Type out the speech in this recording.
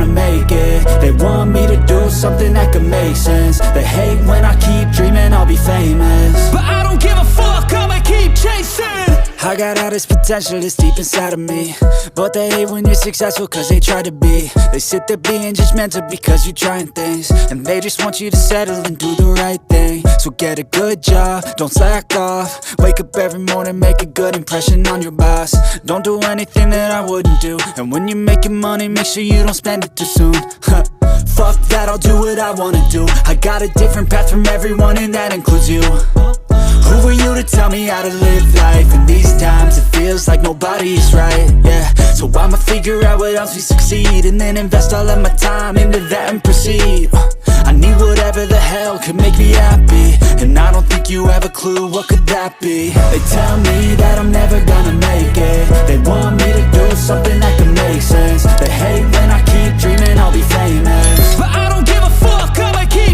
make it. They want me to do something that could make sense. They hate when I keep dreaming I'll be famous, but I don't give a fuck, I'ma keep chasing. I got all this potential that's deep inside of me, but they hate when you're successful cause they try to be. They sit there being judgmental because you're trying things, and they just want you to settle and do the right thing. So get a good job, don't slack off. Wake up every morning, make a good impression on your boss. Don't do anything that I wouldn't do, and when you're making money, make sure you don't spend it too soon. Fuck that, I'll do what I wanna do. I got a different path from everyone and that includes you. Who are you to tell me how to live life? In these times it feels like nobody's right, yeah. So I'ma figure out what else we succeed, and then invest all of my time into that and proceed. I need whatever the hell could make me happy, and I don't think you have a clue what could that be. They tell me that I'm never